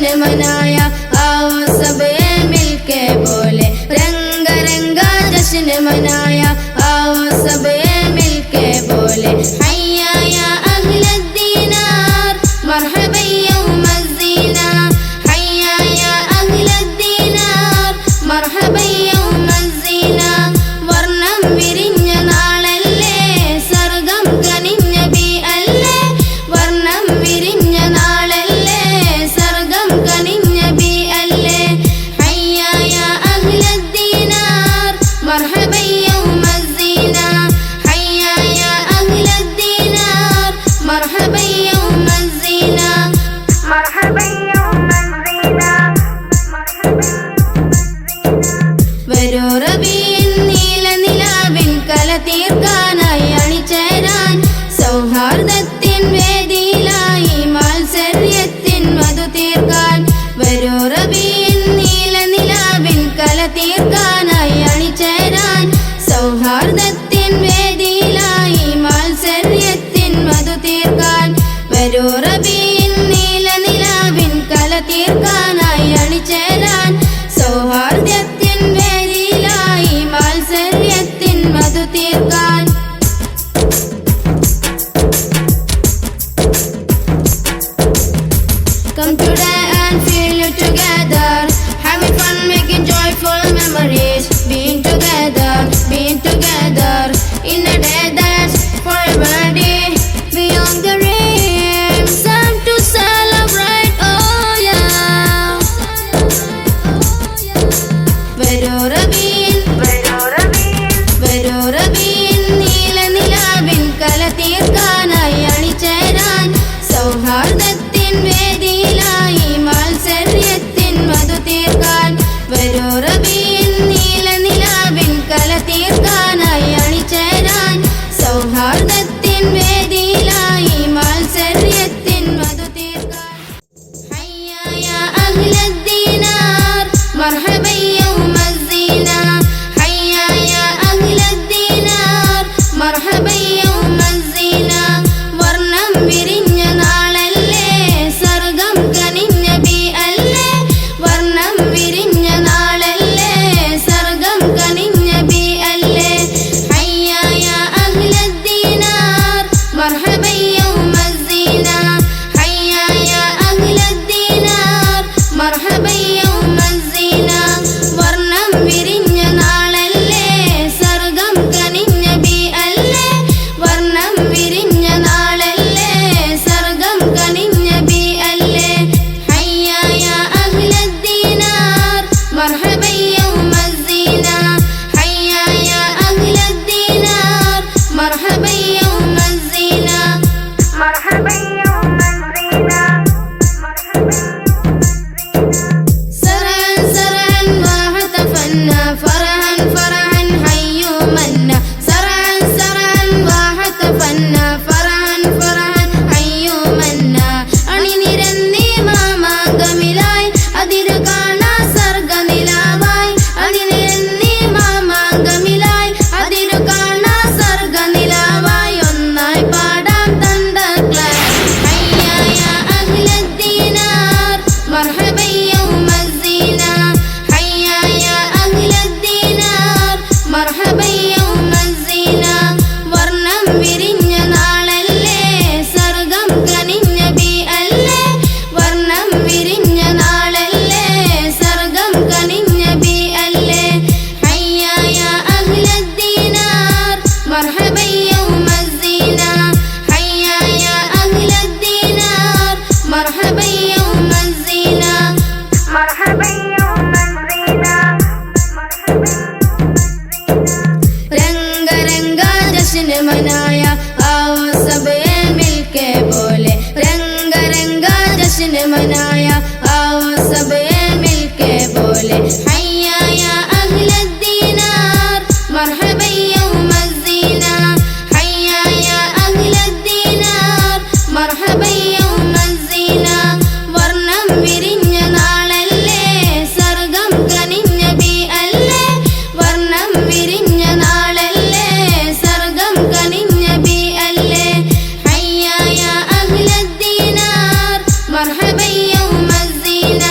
जश्न मनाया, आओ सब मिलके बोले रंगा रंगा जश्न मनाया, आओ सब मिलके बोले हैया या अहलद्दीनार मरहबा यौम ज़ीना, हैया या अहलद्दीनार मरहबा यौम ज़ीना. വർണ്ണം വിരിഞ്ഞ നാളല്ലേ, സർഗം കനിഞ്ഞ ബി അല്ലേ, വർണ്ണം വിരിഞ്ഞ നാളല്ലേ, സർഗം കനിഞ്ഞ ബി അല്ലേ. ഹയ്യ യാ അഹ്ലദ്ദീനാർ മർഹബ യൗമ സീന, ഹയ്യ യാ അഹ്ലദ്ദീനാർ മർഹബ യൗമ സീന, മർഹബ യൗമ സീന, മർഹബ. വരൂ റബീൻ നീലനിലാവിൻ കല തീർക്കാനായി അണിചേരാൻ, സൗഹാർദ്ദത്തിൻ വേദിയിലായി മാത്സര്യത്തിൻ മധു തീർക്കാൻ. വരൂ റബീൻ നീലനിലാവിൻ കല തീർക്കാനായി അണിചേരാൻ, സൗഹാർദ്ദത്തിൻ വേദിയിലായി മാത്സര്യത്തിൻ മധു തീർക്കാൻ. വരൂ റബീൻ നീലനിലാവിൻ കല തീർക്കാനായി അണിചേരാൻ, സൗഹാർദ്ദത്തിൻ വേദിയിലായി മാത്സര്യത്തിൻ മധു തീർക്കാൻ. Come today and feel you together, having fun, making joyful memories, being together in a day that's forever dear. Beyond the rims, time to celebrate, oh yeah. വരൂ റബീൻ, വരൂ റബീൻ നീലനിലാവിൻ കല തീർക്കാനായി അണിചേരാൻ, സൗഹാർദ്ദത്തിൻ വേദിയിലായി മാത്സര്യത്തിൻ മധു തീർക്കാൻ. വരൂ റബീൻ നീലനിലാവിൻ കല തീർക്കാനായി അണിചേരാൻ, സൗഹാർദ്ദത്തിൻ വേദിയിലായി മാത്സര്യത്തിൻ മധു തീർക്കാൻ. ഹയ്യ യാ അഹ്ലദ്ദീനാർ മർഹബ യൗമ സീന, ഹയ്യ യാ അഹ്ലദ്ദീനാർ മർഹബ യൗമ സീന. വർണ്ണം വിരിഞ്ഞ നാളല്ലേ, സർഗം കനിഞ്ഞ ബി അല്ലേ, വർണ്ണം വിരിഞ്ഞ നാളല്ലേ, സർഗം കനിഞ്ഞ ബി അല്ലേ. ഹയ്യ യാ അഹ്ലദ്ദീനാർ മർഹബ യൗമ സീന, ഹയ്യ യാ അഹ്ലദ്ദീനാർ മർഹബ യൗമ സീന. വർണ്ണം വിരിഞ്ഞ നാളല്ലേ, സർഗം കനിഞ്ഞ ബി അല്ലേ, വർണ്ണം വിരിഞ്ഞ നാളല്ലേ, സർഗം കനിഞ്ഞ ബി അല്ലേ. ഹയ്യ യാ അഹ്ലദ്ദീനാർ മർഹബ യൗമ സീന, ഹയ്യ യാ അഹ്ലദ്ദീനാർ മർഹബ യൗമ സീന, മർഹബ യൗമ സീന, മർഹബ. سرعا سرعا وهتفنا فرحا فرحا حيوا منا، سرعا سرعا وهتفنا فرحا فرحا حيوا منا. അണിനിരന്നേ മാമാങ്കമിലായി അതിരു കാണാ സർഗനിലാവായി, അണിനിരന്നേ മാമാങ്കമിലായി അതിരു കാണാ സർഗനിലാവായി. ഒന്നായി പാടാം തണ്ടർക്ലാപ്പ്, ഹയ്യ യാ അഹ്ലദ്ദീനാർ മർഹബ യൗമ സീന, ഹയ്യ യാ അഹ്ലദ്ദീനാർ മർഹബ യൗമ സീന. വർണ്ണം വിരിഞ്ഞ നാളല്ലേ, സർഗം കനിഞ്ഞ ബി അല്ലേ, വർണ്ണം വിരിഞ്ഞ നാളല്ലേ, സർഗം കനിഞ്ഞ ബി അല്ലേ. ഹയ്യ യാ അഹ്ലദ്ദീനാർ മർഹബ യൗമ സീന, ഹയ്യ യാ അഹ്ലദ്ദീനാർ മർഹബ യൗമ സീന, മർഹബ യൗമ സീന, മർഹബ. रंगा रंगा जश्न मनाया, आओ सब मिलके बोले रंगा रंगा जश्न मनाया, आओ सब मिलके बोले हैया या अहलद्दीनार मरहबा यौम ज़ीना, हैया या अहलद्दीनार मरहबा यौम ज़ीना. വർണ്ണം വിരിഞ്ഞ നാളല്ലേ, സർഗം കനിഞ്ഞ ബി അല്ലേ, വർണ്ണം വിരിഞ്ഞ നാളല്ലേ, സർഗം കനിഞ്ഞ ബി അല്ലേ. ഹയ്യ യാ അഹ്ലദ്ദീനാർ മർഹബ യൗമ ஸீന,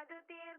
അത് തീർ